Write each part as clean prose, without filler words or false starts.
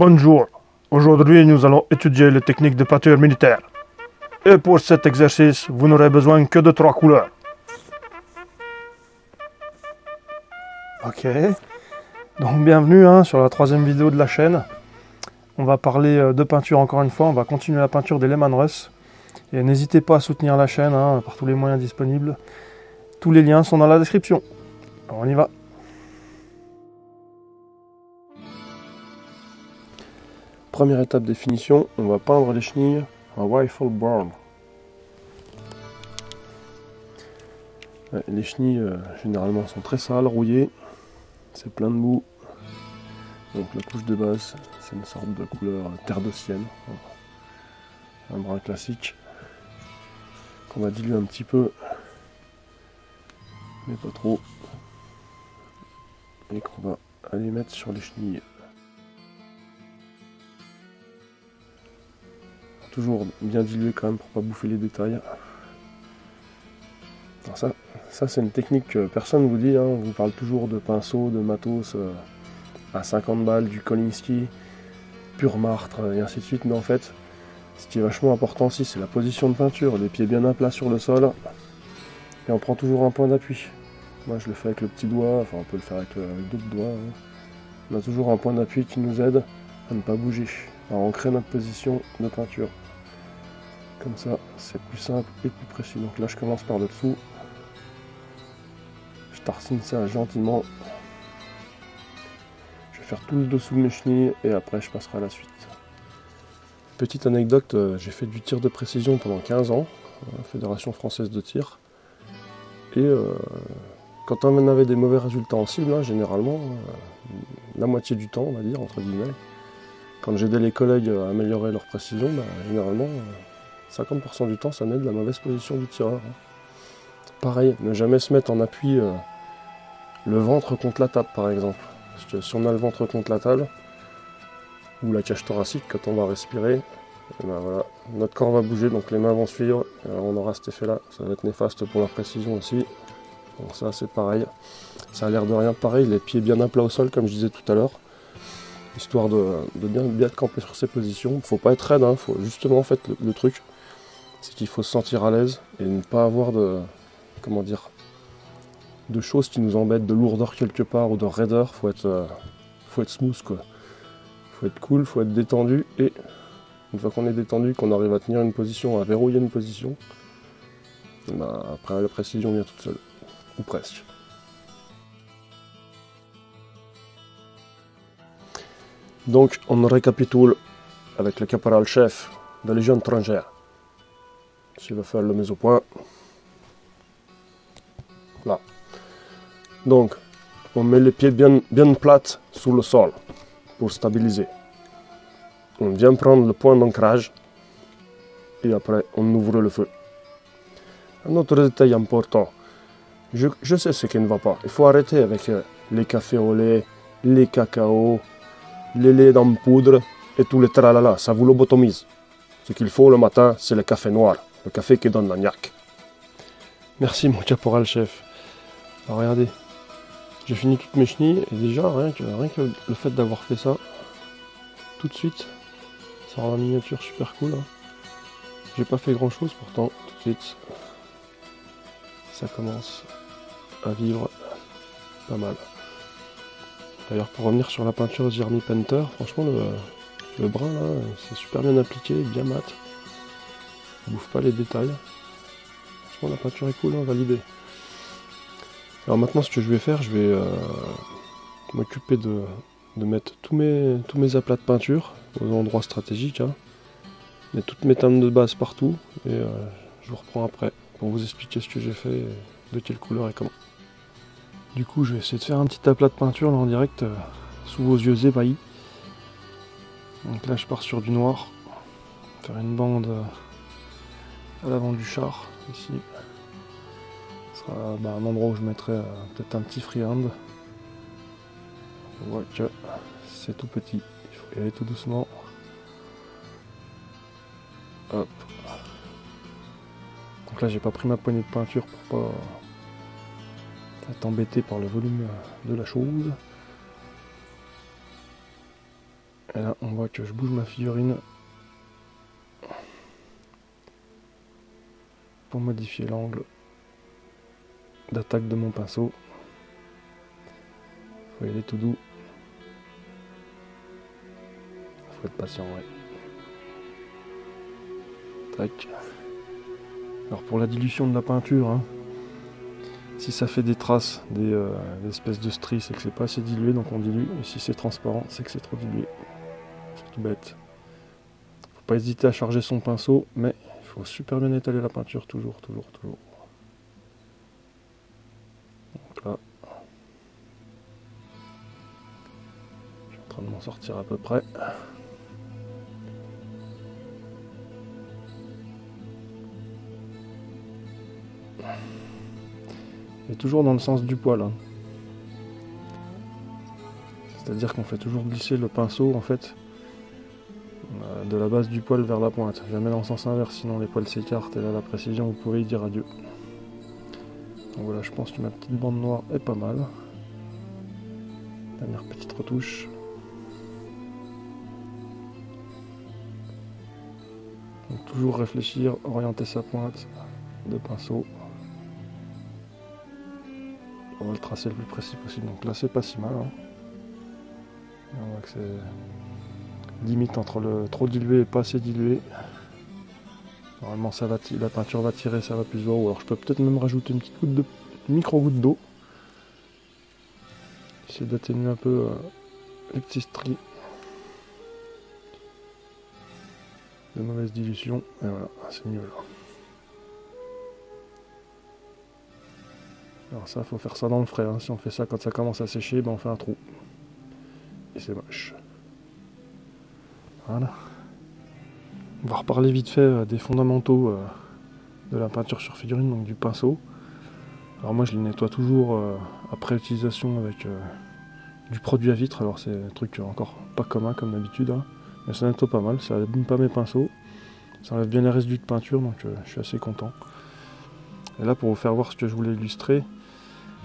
Bonjour, aujourd'hui nous allons étudier les techniques de peinture militaire. Et pour cet exercice, vous n'aurez besoin que de 3 couleurs. Ok, donc bienvenue sur la 3e vidéo de la chaîne. On va parler de peinture encore une fois, on va continuer la peinture des Lehman Russ. Et n'hésitez pas à soutenir la chaîne par tous les moyens disponibles. Tous les liens sont dans la description. Alors on y va. Première étape de finition, on va peindre les chenilles en rifle brown. Les chenilles généralement sont très sales, rouillées, c'est plein de mou. Donc la couche de base, c'est une sorte de couleur terre de sienne, un brun classique qu'on va diluer un petit peu, mais pas trop, et qu'on va aller mettre sur les chenilles. Toujours bien dilué quand même pour pas bouffer les détails. Alors ça c'est une technique que personne ne vous dit, on vous parle toujours de pinceau, de matos à 50 balles, du Kolinsky, pur martre et ainsi de suite, mais en fait ce qui est vachement important aussi c'est la position de peinture, les pieds bien à plat sur le sol, et on prend toujours un point d'appui. Moi je le fais avec le petit doigt, enfin on peut le faire avec d'autres doigts. On a toujours un point d'appui qui nous aide à ne pas bouger. Alors on crée notre position de peinture. Comme ça, c'est plus simple et plus précis. Donc là, je commence par le dessous. Je tartine ça gentiment. Je vais faire tout le dessous de mes chenilles et après, je passerai à la suite. Petite anecdote, j'ai fait du tir de précision pendant 15 ans, Fédération française de tir. Et quand on avait des mauvais résultats en cible, généralement, la moitié du temps, on va dire, entre guillemets, quand j'aidais les collègues à améliorer leur précision, généralement, 50% du temps, ça naît de la mauvaise position du tireur. Pareil, ne jamais se mettre en appui le ventre contre la table, par exemple. Parce que si on a le ventre contre la table, ou la cage thoracique, quand on va respirer, voilà, notre corps va bouger, donc les mains vont suivre, et on aura cet effet-là. Ça va être néfaste pour la précision aussi. Donc ça, c'est pareil. Ça a l'air de rien pareil, les pieds bien à plat au sol, comme je disais tout à l'heure. Histoire de bien camper sur ces positions. Il ne faut pas être raide, faut justement, en fait, le truc, c'est qu'il faut se sentir à l'aise et ne pas avoir de choses qui nous embêtent, de lourdeur quelque part ou de raideur. Faut être smooth, quoi. Faut être cool, faut être détendu, et une fois qu'on est détendu, qu'on arrive à tenir une position, à verrouiller une position, après la précision vient toute seule, ou presque. Donc on récapitule avec le caporal-chef de la Légion étrangère. Je vais faire le mise au point. Là. Donc, on met les pieds bien plates sur le sol pour stabiliser. On vient prendre le point d'ancrage et après on ouvre le feu. Un autre détail important. Je sais ce qui ne va pas. Il faut arrêter avec les cafés au lait, les cacao, les laits en poudre et tout le tralala. Ça vous lobotomise. Ce qu'il faut le matin, c'est le café noir. Le café qui donne l'agnac. Merci mon caporal chef. Alors regardez, j'ai fini toutes mes chenilles et déjà rien que le fait d'avoir fait ça, tout de suite, ça rend la miniature super cool. J'ai pas fait grand chose pourtant, tout de suite, ça commence à vivre pas mal. D'ailleurs pour revenir sur la peinture Jeremy Painter, franchement le brun là, c'est super bien appliqué, bien mat. On bouffe pas les détails. Franchement la peinture est cool, validée. Alors maintenant ce que je vais faire, je vais m'occuper de mettre tous mes aplats de peinture aux endroits stratégiques. Mettre toutes mes teintes de base partout et je vous reprends après pour vous expliquer ce que j'ai fait, de quelle couleur et comment. Du coup je vais essayer de faire un petit aplat de peinture là en direct sous vos yeux ébahis. Donc là je pars sur du noir, faire une bande à l'avant du char, ici. Ce sera un endroit où je mettrai peut-être un petit freehand. On voit que c'est tout petit, il faut y aller tout doucement. Hop. Donc là j'ai pas pris ma poignée de peinture pour pas être embêté par le volume de la chose. Et là, on voit que je bouge ma figurine pour modifier l'angle d'attaque de mon pinceau. Faut y aller tout doux. Faut être patient, ouais. Tac. Alors pour la dilution de la peinture, hein, si ça fait des traces, des espèces de stries, c'est que c'est pas assez dilué, donc on dilue. Et si c'est transparent, c'est que c'est trop dilué. C'est tout bête. Faut pas hésiter à charger son pinceau, mais il faut super bien étaler la peinture, toujours. Donc là, je suis en train de m'en sortir à peu près. Et toujours dans le sens du poil. Hein. C'est-à-dire qu'on fait toujours glisser le pinceau en fait de la base du poil vers la pointe. Jamais dans le sens inverse, sinon les poils s'écartent et là la précision vous pouvez y dire adieu. Donc voilà, je pense que ma petite bande noire est pas mal. Dernière petite retouche. Donc toujours réfléchir, orienter sa pointe de pinceau. On va le tracer le plus précis possible. Donc là c'est pas si mal. Hein. On voit que c'est limite entre le trop dilué et pas assez dilué. Normalement ça va la peinture va tirer, ça va plus haut. Alors je peux peut-être même rajouter une petite micro-goutte d'eau. Essayer d'atténuer un peu les petits stries de mauvaise dilution. Et voilà, c'est mieux là. Alors ça, faut faire ça dans le frais. Hein. Si on fait ça quand ça commence à sécher, ben on fait un trou. Et c'est moche. Voilà. On va reparler vite fait des fondamentaux de la peinture sur figurine, donc du pinceau. Alors moi je les nettoie toujours après utilisation avec du produit à vitre. Alors c'est un truc encore pas commun comme d'habitude, hein. Mais ça nettoie pas mal, ça abîme pas mes pinceaux. Ça enlève bien les résidus de peinture, donc je suis assez content. Et là pour vous faire voir ce que je voulais illustrer,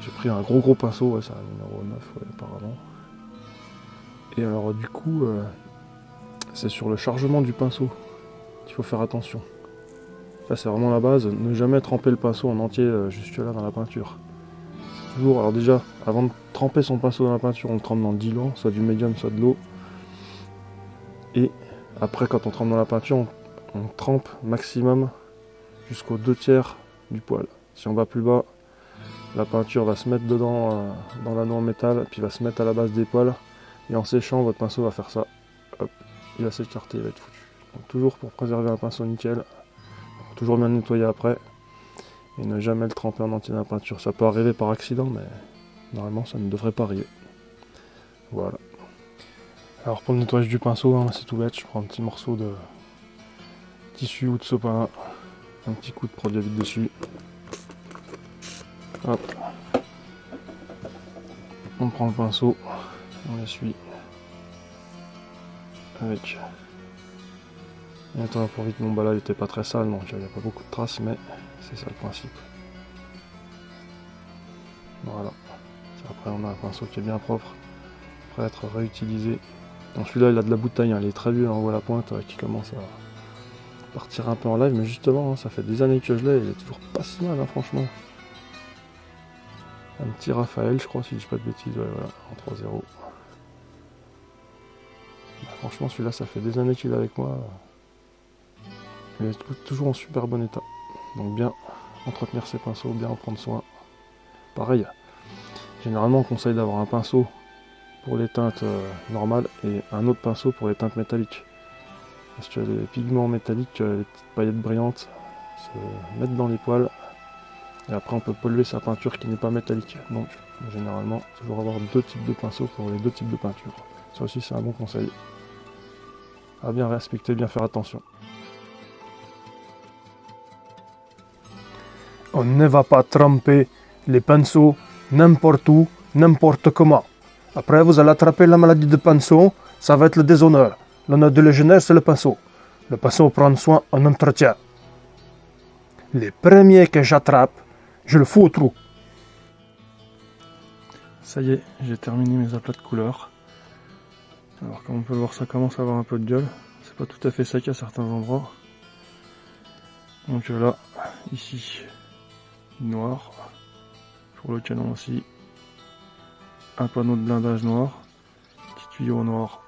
j'ai pris un gros pinceau, ouais, c'est un numéro 9 ouais, apparemment. Et alors du coup, c'est sur le chargement du pinceau qu'il faut faire attention. Ça c'est vraiment la base, ne jamais tremper le pinceau en entier jusque là dans la peinture. C'est toujours, alors déjà, avant de tremper son pinceau dans la peinture, on le trempe dans le diluant, soit du médium, soit de l'eau. Et après quand on trempe dans la peinture, on trempe maximum jusqu'aux 2/3 du poil. Si on va plus bas, la peinture va se mettre dedans dans l'anneau en métal, puis va se mettre à la base des poils. Et en séchant, votre pinceau va faire ça. Hop, il va s'écarter, il va être foutu. Donc toujours pour préserver un pinceau nickel, toujours bien le nettoyer après. Et ne jamais le tremper en entier dans la peinture. Ça peut arriver par accident, mais normalement ça ne devrait pas arriver. Voilà. Alors pour le nettoyage du pinceau, hein, c'est tout bête. Je prends un petit morceau de tissu ou de sopalin. Un petit coup de produit à vide dessus. Hop. On prend le pinceau, on l'essuie avec. Et attends, pour vite, mon bas là il était pas très sale, donc il n'y a pas beaucoup de traces, mais c'est ça le principe. Voilà. Après on a un pinceau qui est bien propre, prêt à être réutilisé. Donc celui-là il a de la bouteille, hein, il est très vieux, on voit la pointe qui commence à partir un peu en live, mais justement hein, ça fait des années que je l'ai, il est toujours pas si mal hein, franchement. Un petit Raphaël je crois, si je dis pas de bêtises, ouais, voilà, en 3-0. Bah, franchement celui-là ça fait des années qu'il est avec moi. Il est toujours en super bon état. Donc bien entretenir ses pinceaux, bien en prendre soin. Pareil, généralement on conseille d'avoir un pinceau pour les teintes normales et un autre pinceau pour les teintes métalliques. Parce que les pigments métalliques, les petites paillettes brillantes, se mettent dans les poils. Et après on peut polluer sa peinture qui n'est pas métallique. Donc généralement toujours avoir deux types de pinceaux pour les deux types de peinture. Ça aussi c'est un bon conseil. À bien respecter, bien faire attention. On ne va pas tremper les pinceaux n'importe où, n'importe comment. Après, vous allez attraper la maladie de pinceau, ça va être le déshonneur. L'honneur de légionnaire, c'est le pinceau. Le pinceau prend soin en entretien. Les premiers que j'attrape, je le fous au trou. Ça y est, j'ai terminé mes aplats de couleurs. Alors comme on peut le voir, ça commence à avoir un peu de gueule. C'est pas tout à fait sec à certains endroits. Donc là, ici, noir. Pour le canon aussi, un panneau de blindage noir, petit tuyau noir,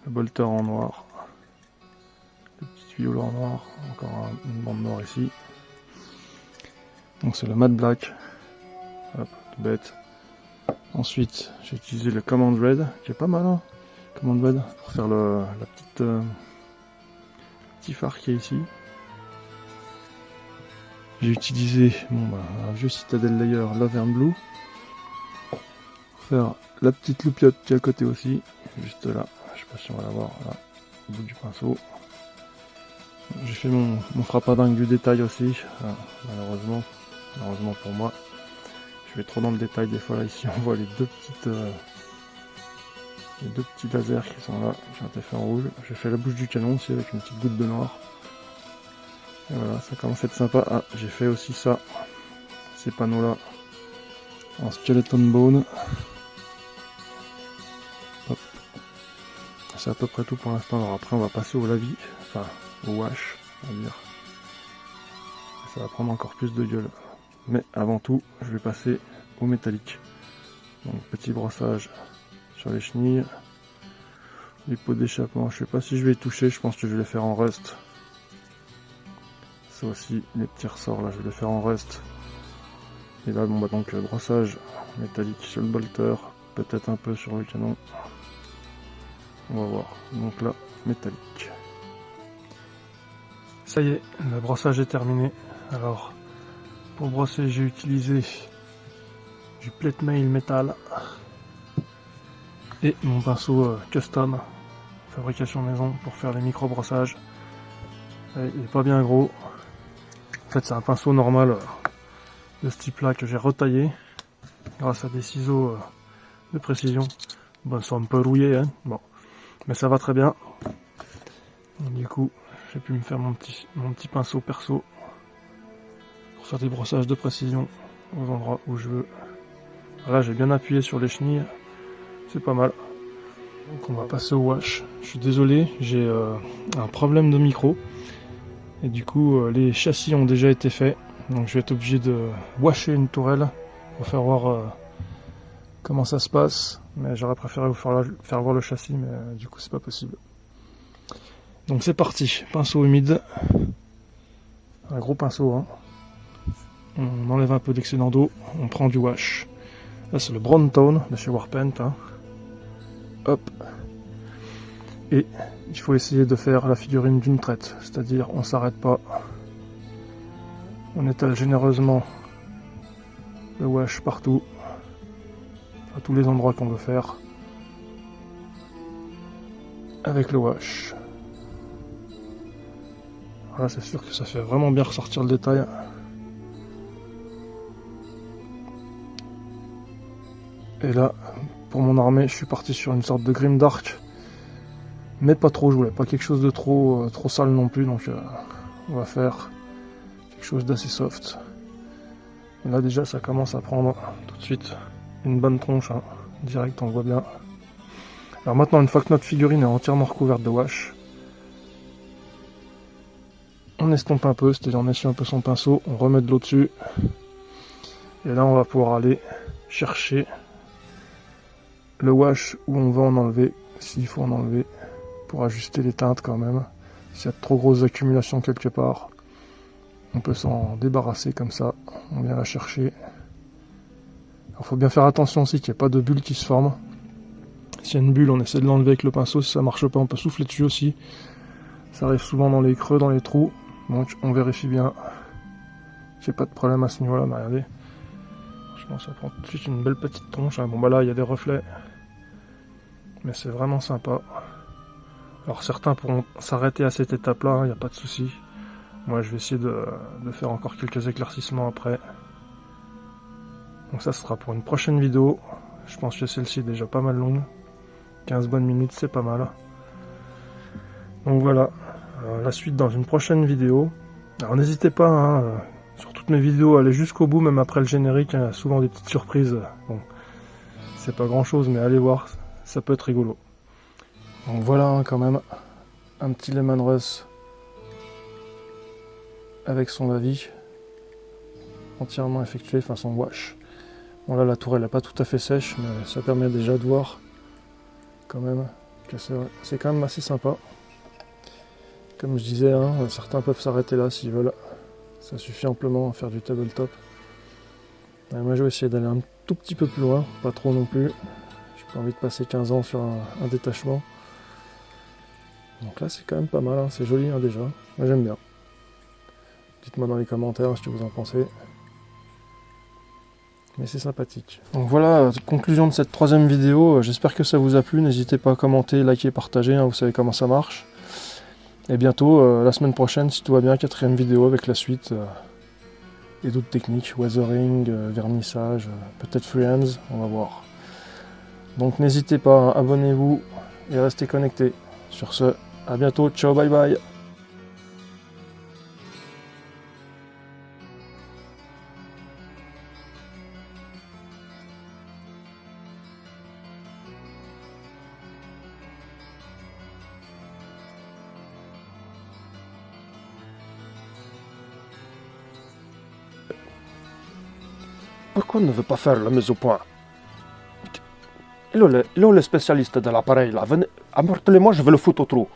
le bolter en noir, le petit tuyau là en noir, encore une bande noire ici. Donc c'est le matte black, hop, tout bête. Ensuite j'ai utilisé le Command Red, qui est pas mal, hein, Command Red, pour faire la petite petit phare qui est ici. J'ai utilisé un vieux Citadel Layer Love and Blue pour faire la petite loupiote qui est à côté aussi, juste là, je sais pas si on va la voir, là, au bout du pinceau. J'ai fait mon frappadingue du détail aussi, malheureusement pour moi. Je vais trop dans le détail des fois, là ici on voit les deux petits lasers qui sont là, qui ont été faits en rouge. J'ai fait la bouche du canon aussi avec une petite goutte de noir. Et voilà, ça commence à être sympa. Ah, j'ai fait aussi ça, ces panneaux là, en skeleton bone. Hop. C'est à peu près tout pour l'instant. Alors après on va passer au lavis, enfin au wash, on va dire. Ça va prendre encore plus de gueule. Mais avant tout, je vais passer au métallique. Donc petit brossage sur les chenilles. Les pots d'échappement, je sais pas si je vais y toucher, je pense que je vais les faire en rust. Ça aussi, les petits ressorts là, je vais les faire en rust. Et là, donc brossage métallique sur le bolter, peut-être un peu sur le canon. On va voir. Donc là, métallique. Ça y est, le brossage est terminé. Alors, pour brosser, j'ai utilisé du plate mail métal et mon pinceau custom, fabrication maison, pour faire les micro brossages. Il est pas bien gros. En fait, c'est un pinceau normal de ce type là que j'ai retaillé grâce à des ciseaux de précision. Bon, ils sont un peu rouillés, hein. Bon, mais ça va très bien. Donc, du coup, j'ai pu me faire mon petit pinceau perso pour faire des brossages de précision aux endroits où je veux. Là, j'ai bien appuyé sur les chenilles, c'est pas mal. Donc on va passer au wash. Je suis désolé, j'ai un problème de micro. Et du coup, les châssis ont déjà été faits. Donc je vais être obligé de washer une tourelle pour faire voir comment ça se passe. Mais j'aurais préféré vous faire voir le châssis, mais du coup c'est pas possible. Donc c'est parti, pinceau humide. Un gros pinceau, hein. On enlève un peu d'excédent d'eau, on prend du wash. Là c'est le Brown Tone de chez Warpaint, hein. Hop. Et il faut essayer de faire la figurine d'une traite, c'est-à-dire on s'arrête pas. On étale généreusement le wash partout, à tous les endroits qu'on veut faire, avec le wash. Voilà, c'est sûr que ça fait vraiment bien ressortir le détail. Et là, pour mon armée, je suis parti sur une sorte de grimdark. Mais pas trop, je voulais pas quelque chose de trop sale non plus, donc on va faire quelque chose d'assez soft. Et là déjà ça commence à prendre tout de suite une bonne tronche, hein. Direct on le voit bien. Alors maintenant, une fois que notre figurine est entièrement recouverte de wash, on estompe un peu, c'est-à-dire on essuie un peu son pinceau, on remet de l'eau dessus. Et là on va pouvoir aller chercher le wash où on va en enlever, s'il faut en enlever, pour ajuster les teintes quand même. S'il y a de trop grosses accumulations quelque part, on peut s'en débarrasser comme ça, on vient la chercher. Alors faut bien faire attention aussi qu'il n'y ait pas de bulle qui se forme. S'il y a une bulle, on essaie de l'enlever avec le pinceau, si ça marche pas on peut souffler dessus aussi. Ça arrive souvent dans les creux, dans les trous, donc on vérifie bien. J'ai pas de problème à ce niveau là, mais regardez. Franchement ça prend tout de suite une belle petite tronche, hein. Bon bah là il y a des reflets, mais c'est vraiment sympa. Alors certains pourront s'arrêter à cette étape là, il n'y a pas de souci. Moi je vais essayer de faire encore quelques éclaircissements après. Donc ça sera pour une prochaine vidéo. Je pense que celle-ci est déjà pas mal longue. 15 bonnes minutes, c'est pas mal. Donc voilà, la suite dans une prochaine vidéo. Alors n'hésitez pas, hein, sur toutes mes vidéos, à aller jusqu'au bout, même après le générique. Il y a souvent des petites surprises. Bon, c'est pas grand chose, mais allez voir. ça peut être rigolo. Donc voilà hein, quand même un petit lemon russ avec son lavis entièrement effectué, enfin son wash. Bon là la tour elle n'est pas tout à fait sèche, mais ça permet déjà de voir quand même que c'est quand même assez sympa. Comme je disais, hein, certains peuvent s'arrêter là s'ils veulent. Ça suffit amplement à faire du tabletop. Moi je vais essayer d'aller un tout petit peu plus loin, pas trop non plus. J'ai pas envie de passer 15 ans sur un détachement. Donc là c'est quand même pas mal, hein. C'est joli hein, déjà. Moi j'aime bien. Dites-moi dans les commentaires ce que vous en pensez. Mais c'est sympathique. Donc voilà, conclusion de cette 3e vidéo. J'espère que ça vous a plu. N'hésitez pas à commenter, liker, partager. Hein, vous savez comment ça marche. Et bientôt, la semaine prochaine, si tout va bien, 4e vidéo avec la suite. Et d'autres techniques, weathering, vernissage, peut-être freehands, on va voir. Donc n'hésitez pas, abonnez-vous et restez connectés. Sur ce, à bientôt, ciao, bye bye. Pourquoi on ne veut pas faire la mise au point? Il est où le spécialiste de l'appareil là? Venez, apportez-le-moi, je vais le foutre au trou.